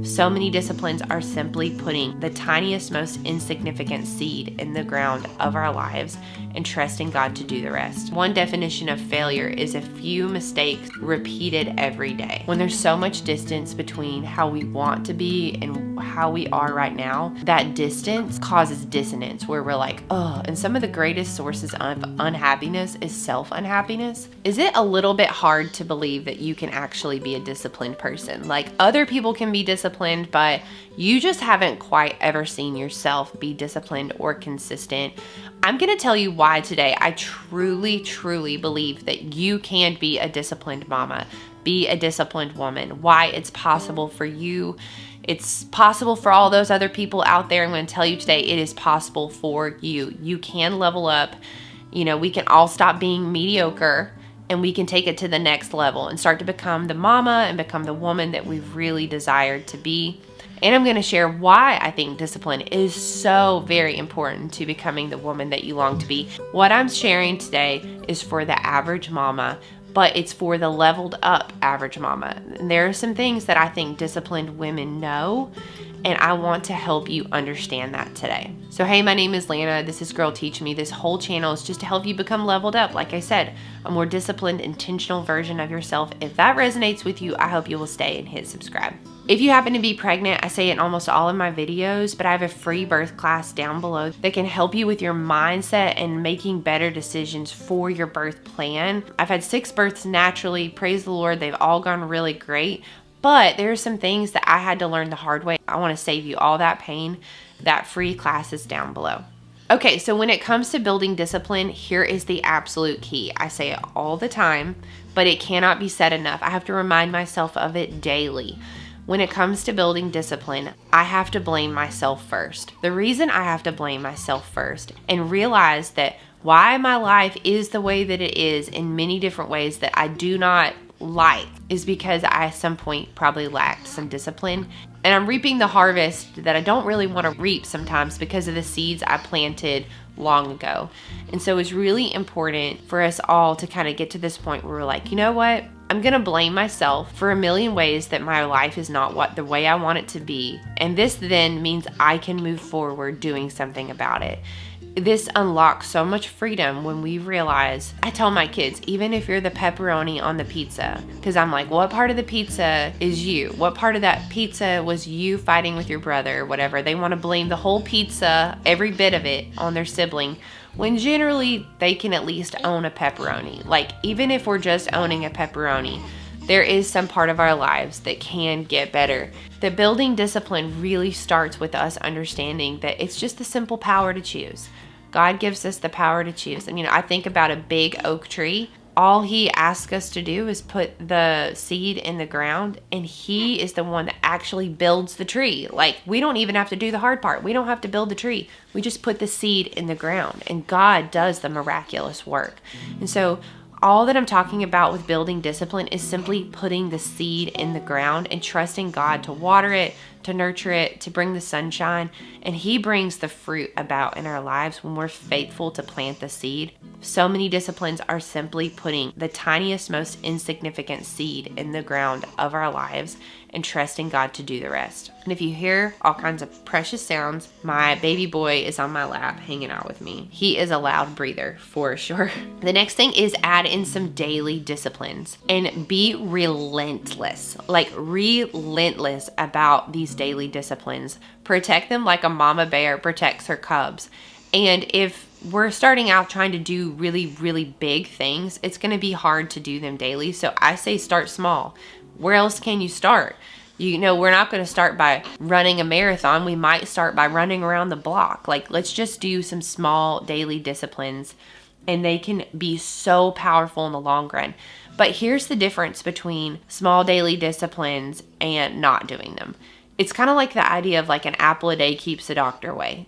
So many disciplines are simply putting the tiniest, most insignificant seed in the ground of our lives and trusting God to do the rest. One definition of failure is a few mistakes repeated every day. When there's so much distance between how we want to be and how we are right now, that distance causes dissonance where we're like, oh, and some of the greatest sources of unhappiness is self-unhappiness. Is it a little bit hard to believe that you can actually be a disciplined person? Like, other people can be disciplined, but you just haven't quite ever seen yourself be disciplined or consistent. I'm going to tell you why today. I truly, truly believe that you can be a disciplined mama, be a disciplined woman, why it's possible for you. It's possible for all those other people out there. I'm going to tell you today, it is possible for you. You can level up. You know, we can all stop being mediocre and we can take it to the next level and start to become the mama and become the woman that we've really desired to be. And I'm going to share why I think discipline is so very important to becoming the woman that you long to be. What I'm sharing today is for the average mama, but it's for the leveled up average mama. And there are some things that I think disciplined women know, and I want to help you understand that today. So hey, my name is Lana. This is Girl Teach Me. This whole channel is just to help you become leveled up. Like I said, a more disciplined, intentional version of yourself. If that resonates with you, I hope you will stay and hit subscribe. If you happen to be pregnant, I say it in almost all of my videos, but I have a free birth class down below that can help you with your mindset and making better decisions for your birth plan. I've had 6 births naturally. Praise the Lord. They've all gone really great. But there are some things that I had to learn the hard way. I want to save you all that pain. That free class is down below. Okay, so when it comes to building discipline, here is the absolute key. I say it all the time, but it cannot be said enough. I have to remind myself of it daily. When it comes to building discipline, I have to blame myself first. The reason I have to blame myself first and realize that why my life is the way that it is in many different ways that I do not like is because I at some point probably lacked some discipline, and I'm reaping the harvest that I don't really want to reap sometimes because of the seeds I planted long ago. And so it's really important for us all to kind of get to this point where we're like, you know what? I'm going to blame myself for a million ways that my life is not the way I want it to be. And this then means I can move forward doing something about it. This unlocks so much freedom when we realize, I tell my kids, even if you're the pepperoni on the pizza, because I'm like, what part of the pizza is you? What part of that pizza was you fighting with your brother or whatever? They want to blame the whole pizza, every bit of it, on their sibling, when generally they can at least own a pepperoni. Like, even if we're just owning a pepperoni, there is some part of our lives that can get better. The building discipline really starts with us understanding that it's just the simple power to choose. God gives us the power to choose. And I think about a big oak tree. All he asks us to do is put the seed in the ground, and he is the one that actually builds the tree. Like, we don't even have to do the hard part. We don't have to build the tree. We just put the seed in the ground, and God does the miraculous work. And so all that I'm talking about with building discipline is simply putting the seed in the ground and trusting God to water it, to nurture it, to bring the sunshine. And he brings the fruit about in our lives when we're faithful to plant the seed. So many disciplines are simply putting the tiniest, most insignificant seed in the ground of our lives and trusting God to do the rest. And if you hear all kinds of precious sounds, my baby boy is on my lap hanging out with me. He is a loud breather for sure. The next thing is add in some daily disciplines and be relentless, like relentless about these daily disciplines. Protect them like a mama bear protects her cubs. And if we're starting out trying to do really, really big things, it's going to be hard to do them daily. So I say start small. Where else can you start? We're not going to start by running a marathon. We might start by running around the block. Like, let's just do some small daily disciplines, and they can be so powerful in the long run. But here's the difference between small daily disciplines and not doing them. It's kind of like the idea of like an apple a day keeps the doctor away.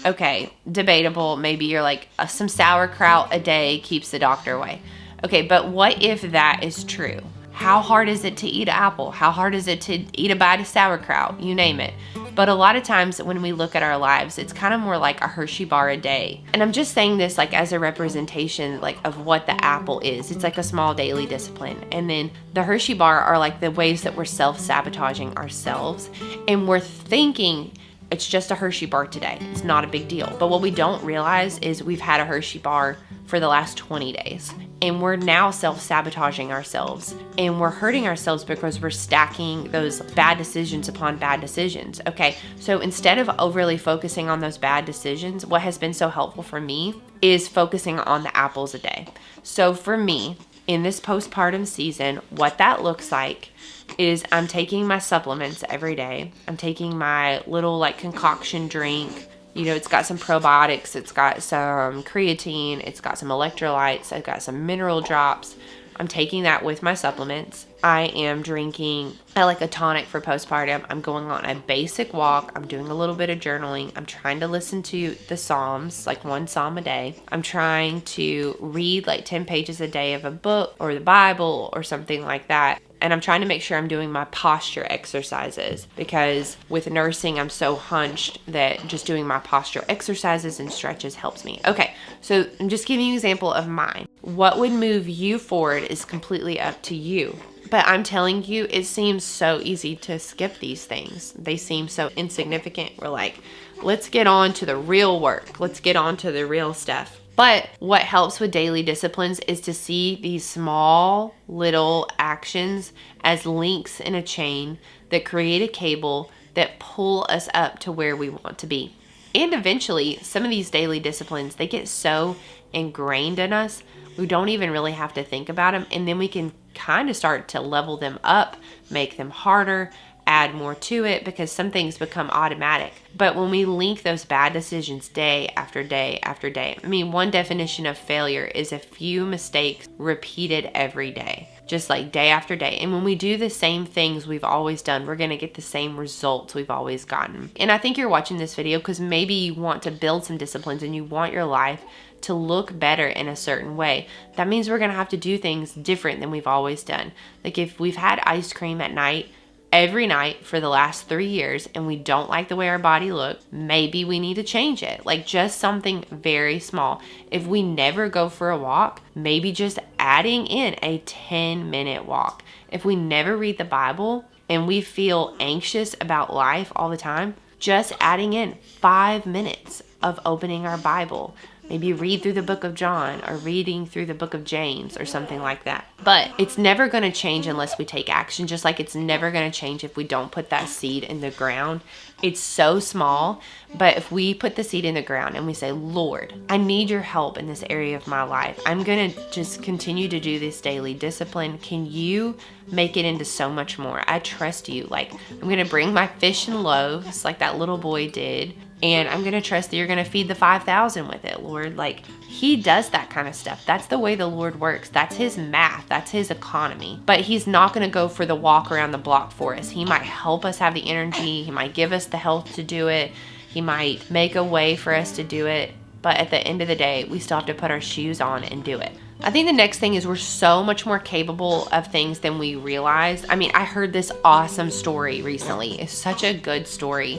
Okay, debatable. Maybe you're like some sauerkraut a day keeps the doctor away. Okay, but what if that is true? How hard is it to eat an apple? How hard is it to eat a bite of sauerkraut? You name it. But a lot of times when we look at our lives, it's kind of more like a Hershey bar a day. And I'm just saying this like as a representation like of what the apple is. It's like a small daily discipline. And then the Hershey bar are like the ways that we're self-sabotaging ourselves. And we're thinking it's just a Hershey bar today. It's not a big deal. But what we don't realize is we've had a Hershey bar for the last 20 days. And we're now self-sabotaging ourselves. And we're hurting ourselves because we're stacking those bad decisions upon bad decisions. Okay, so instead of overly focusing on those bad decisions, what has been so helpful for me is focusing on the apples a day. So for me, in this postpartum season, what that looks like is I'm taking my supplements every day. I'm taking my little like concoction drink. You know, it's got some probiotics, it's got some creatine, it's got some electrolytes, I've got some mineral drops. I'm taking that with my supplements. I am drinking, I like a tonic for postpartum. I'm going on a basic walk. I'm doing a little bit of journaling. I'm trying to listen to the Psalms, like one Psalm a day. I'm trying to read like 10 pages a day of a book or the Bible or something like that. And I'm trying to make sure I'm doing my posture exercises because with nursing, I'm so hunched that just doing my posture exercises and stretches helps me. Okay, so I'm just giving you an example of mine. What would move you forward is completely up to you. But I'm telling you, it seems so easy to skip these things. They seem so insignificant. We're like, let's get on to the real work. Let's get on to the real stuff. But what helps with daily disciplines is to see these small little actions as links in a chain that create a cable that pull us up to where we want to be. And eventually, some of these daily disciplines, they get so ingrained in us, we don't even really have to think about them. And then we can kind of start to level them up, make them harder, add more to it because some things become automatic. But when we link those bad decisions day after day after day, I mean, one definition of failure is a few mistakes repeated every day, just like day after day. And when we do the same things we've always done, we're going to get the same results we've always gotten. And I think you're watching this video because maybe you want to build some disciplines and you want your life to look better in a certain way. That means we're going to have to do things different than we've always done. Like if we've had ice cream at night, every night for the last 3 years and we don't like the way our body looks, maybe we need to change it. Like just something very small. If we never go for a walk, maybe just adding in a 10-minute walk. If we never read the Bible and we feel anxious about life all the time, just adding in 5 minutes of opening our Bible. Maybe read through the book of John or reading through the book of James or something like that. But it's never going to change unless we take action, just like it's never going to change if we don't put that seed in the ground. It's so small, but if we put the seed in the ground and we say, Lord, I need your help in this area of my life. I'm going to just continue to do this daily discipline. Can you make it into so much more? I trust you. Like I'm going to bring my fish and loaves like that little boy did. And I'm going to trust that you're going to feed the 5,000 with it, Lord. Like he does that kind of stuff. That's the way the Lord works. That's his math. That's his economy. But he's not going to go for the walk around the block for us. He might help us have the energy. He might give us the health to do it. He might make a way for us to do it. But at the end of the day, we still have to put our shoes on and do it. I think the next thing is we're so much more capable of things than we realize. I mean, I heard this awesome story recently. It's such a good story.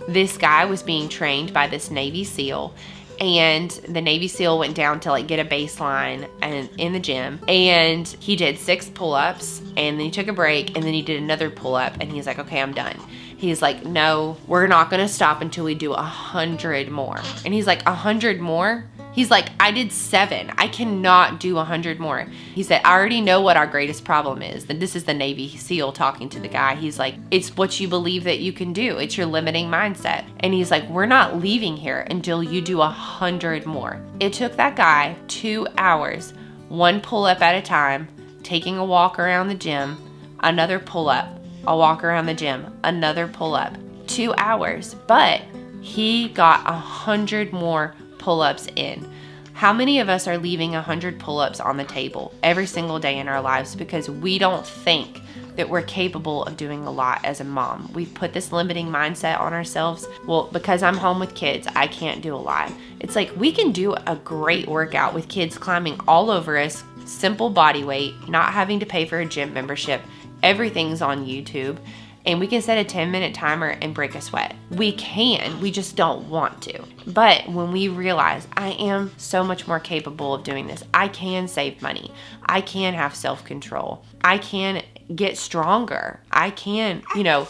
This guy was being trained by this Navy SEAL, and the Navy SEAL went down to like get a baseline and in the gym, and he did 6 pull-ups, and then he took a break, and then he did another pull-up, and he's like, okay, I'm done. He's like, no, we're not going to stop until we do 100 more. And he's like, 100 more? He's like, I did 7. I cannot do 100 more. He said, I already know what our greatest problem is. And this is the Navy SEAL talking to the guy. He's like, it's what you believe that you can do. It's your limiting mindset. And he's like, we're not leaving here until you do 100 more. It took that guy 2 hours, 1 pull-up at a time, taking a walk around the gym, another pull-up, a walk around the gym, another pull-up, 2 hours. But he got 100 more pull-ups in. How many of us are leaving 100 pull-ups on the table every single day in our lives because we don't think that we're capable of doing a lot as a mom. We've put this limiting mindset on ourselves. Well, because I'm home with kids, I can't do a lot. It's like we can do a great workout with kids climbing all over us, simple body weight, not having to pay for a gym membership. Everything's on YouTube. And we can set a 10-minute timer and break a sweat. We can, we just don't want to. But when we realize I am so much more capable of doing this, I can save money. I can have self-control. I can get stronger. I can,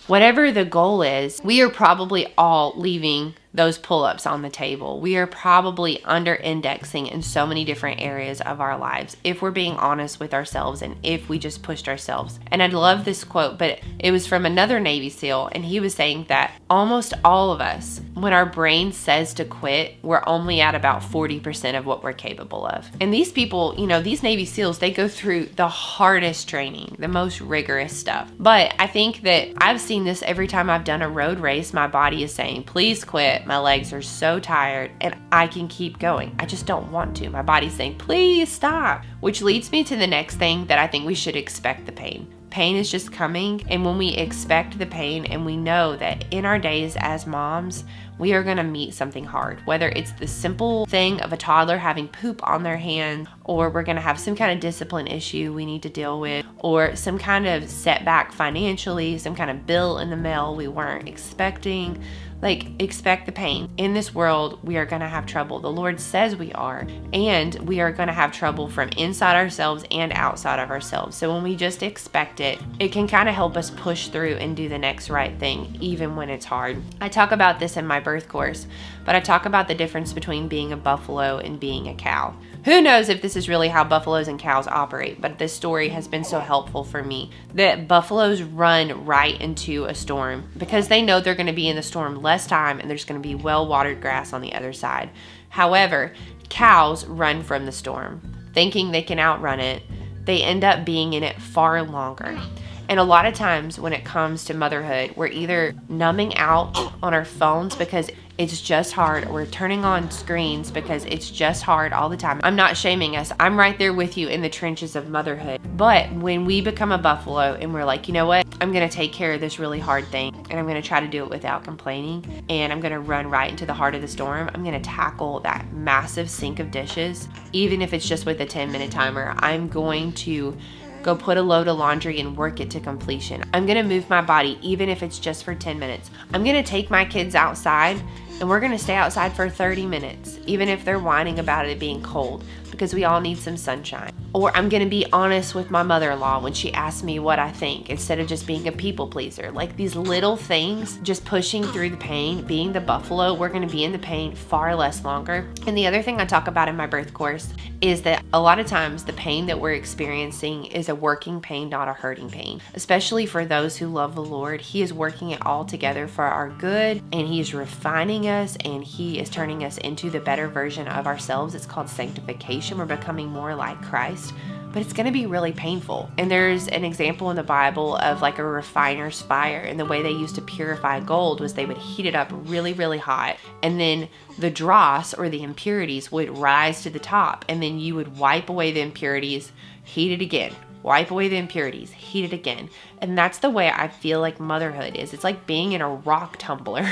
whatever the goal is, we are probably all leaving those pull-ups on the table. We are probably under indexing in so many different areas of our lives if we're being honest with ourselves and if we just pushed ourselves. And I love this quote, but it was from another Navy SEAL, and he was saying that almost all of us, when our brain says to quit, we're only at about 40% of what we're capable of. And these people, these Navy SEALs, they go through the hardest training, the most rigorous stuff. But I think that I've seen this every time I've done a road race. My body is saying, please quit. My legs are so tired and I can keep going. I just don't want to. My body's saying, please stop. Which leads me to the next thing, that I think we should expect the pain. Pain is just coming. And when we expect the pain and we know that in our days as moms, we are going to meet something hard, whether it's the simple thing of a toddler having poop on their hand, or we're going to have some kind of discipline issue we need to deal with, or some kind of setback financially, some kind of bill in the mail we weren't expecting. Expect the pain. In this world, we are going to have trouble. The Lord says we are, and we are going to have trouble from inside ourselves and outside of ourselves. So when we just expect it, it can kind of help us push through and do the next right thing, even when it's hard. I talk about this in my birth course, but I talk about the difference between being a buffalo and being a cow. Who knows if this is really how buffaloes and cows operate, but this story has been so helpful for me that buffaloes run right into a storm because they know they're going to be in the storm less time and there's going to be well-watered grass on the other side. However, cows run from the storm, thinking they can outrun it. They end up being in it far longer. And a lot of times when it comes to motherhood, we're either numbing out on our phones because it's just hard, or we're turning on screens because it's just hard all the time. I'm not shaming us. I'm right there with you in the trenches of motherhood. But when we become a buffalo and we're like, you know what? I'm going to take care of this really hard thing and I'm going to try to do it without complaining, and I'm going to run right into the heart of the storm. I'm going to tackle that massive sink of dishes, even if it's just with a 10-minute timer. I'm going to go put a load of laundry and work it to completion. I'm going to move my body, even if it's just for 10 minutes. I'm going to take my kids outside and we're going to stay outside for 30 minutes, even if they're whining about it being cold, because we all need some sunshine. Or I'm going to be honest with my mother-in-law when she asks me what I think, instead of just being a people pleaser. These little things, just pushing through the pain, being the buffalo, we're going to be in the pain far less longer. And the other thing I talk about in my birth course is that a lot of times the pain that we're experiencing is a working pain, not a hurting pain. Especially for those who love the Lord, He is working it all together for our good, and He is refining us, and He is turning us into the better version of ourselves. It's called sanctification. We're becoming more like Christ. But it's going to be really painful. And there's an example in the Bible of a refiner's fire. And the way they used to purify gold was they would heat it up really, really hot. And then the dross, or the impurities, would rise to the top. And then you would wipe away the impurities, heat it again. Wipe away the impurities, heat it again. And that's the way I feel like motherhood is. It's like being in a rock tumbler.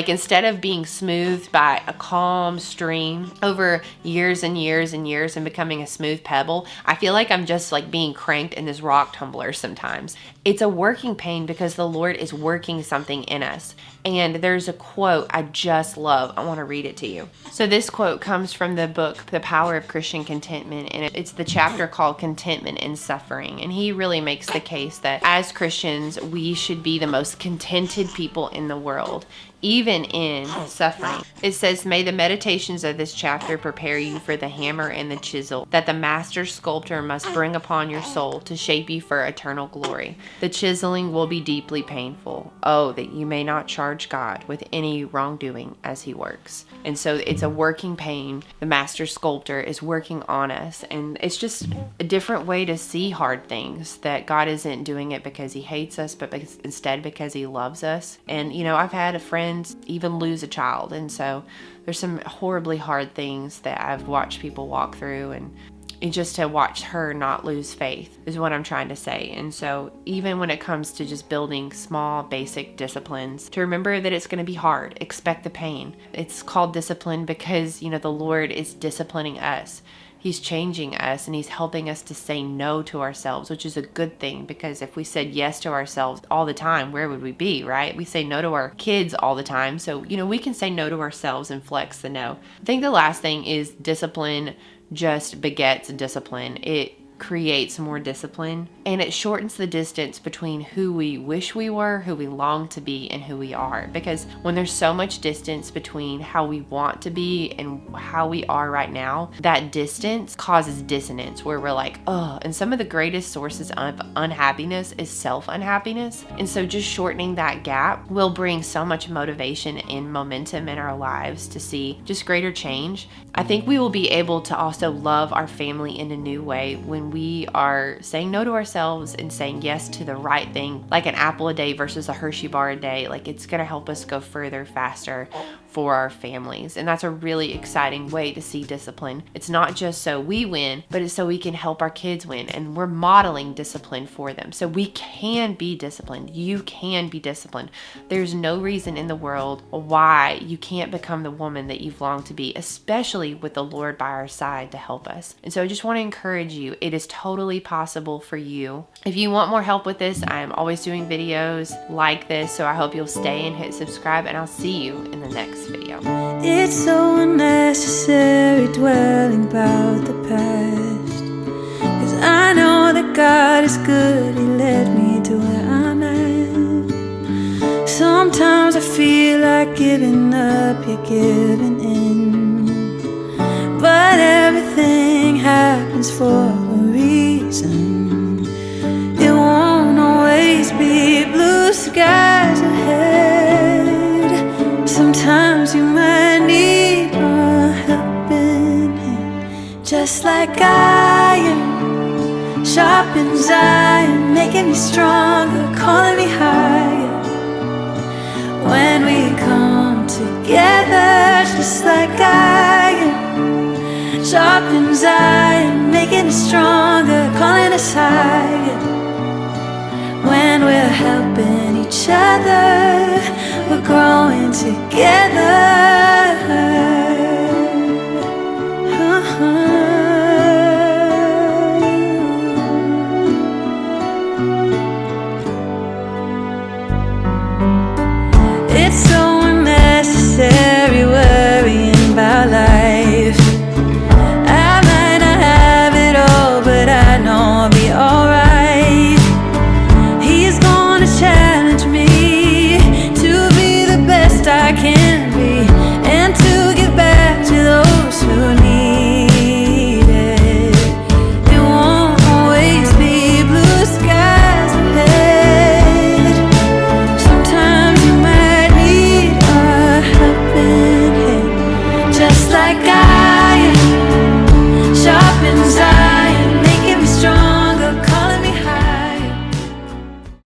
Instead of being smoothed by a calm stream over years and years and years and becoming a smooth pebble, I feel like I'm just being cranked in this rock tumbler sometimes. It's a working pain because the Lord is working something in us. And there's a quote I just love. I want to read it to you. So this quote comes from the book, The Power of Christian Contentment, and it's the chapter called Contentment in Suffering. And he really makes the case that as Christians, we should be the most contented people in the world, even in suffering. It says, may the meditations of this chapter prepare you for the hammer and the chisel that the master sculptor must bring upon your soul to shape you for eternal glory. The chiseling will be deeply painful. Oh, that you may not charge God with any wrongdoing as He works. And so it's a working pain. The master sculptor is working on us. And it's just a different way to see hard things, that God isn't doing it because He hates us, but instead because He loves us. And, I've had a friend even lose a child. And so there's some horribly hard things that I've watched people walk through. And and just to watch her not lose faith is what I'm trying to say. And so even when it comes to just building small basic disciplines, to remember that it's going to be hard. Expect the pain. It's called discipline because, the Lord is disciplining us. He's changing us and he's helping us to say no to ourselves, which is a good thing, because if we said yes to ourselves all the time, where would we be, right? We say no to our kids all the time. So, we can say no to ourselves and flex the no. I think the last thing is discipline just begets discipline. It creates more discipline, and it shortens the distance between who we wish we were, who we long to be, and who we are. Because when there's so much distance between how we want to be and how we are right now, that distance causes dissonance where we're like, oh, and some of the greatest sources of unhappiness is self-unhappiness. And so just shortening that gap will bring so much motivation and momentum in our lives to see just greater change. I think we will be able to also love our family in a new way when we are saying no to ourselves and saying yes to the right thing, like an apple a day versus a Hershey bar a day. Like, it's going to help us go further, faster for our families. And that's a really exciting way to see discipline. It's not just so we win, but it's so we can help our kids win. And we're modeling discipline for them. So we can be disciplined. You can be disciplined. There's no reason in the world why you can't become the woman that you've longed to be, especially with the Lord by our side to help us. And so I just want to encourage you. It is totally possible for you. If you want more help with this, I'm always doing videos like this. So I hope you'll stay and hit subscribe, and I'll see you in the next video. It's so unnecessary dwelling about the past, 'cause I know that God is good. He led me to where I'm at. Sometimes I feel like giving up, you're giving in, but everything happens for a reason. It won't always be blue skies ahead. Sometimes you might need a helping hand, just like iron sharpens iron, making me stronger, calling me higher. When we come together, just like iron sharpens iron, making us stronger, calling us higher. When we're helping each other, we're growing together.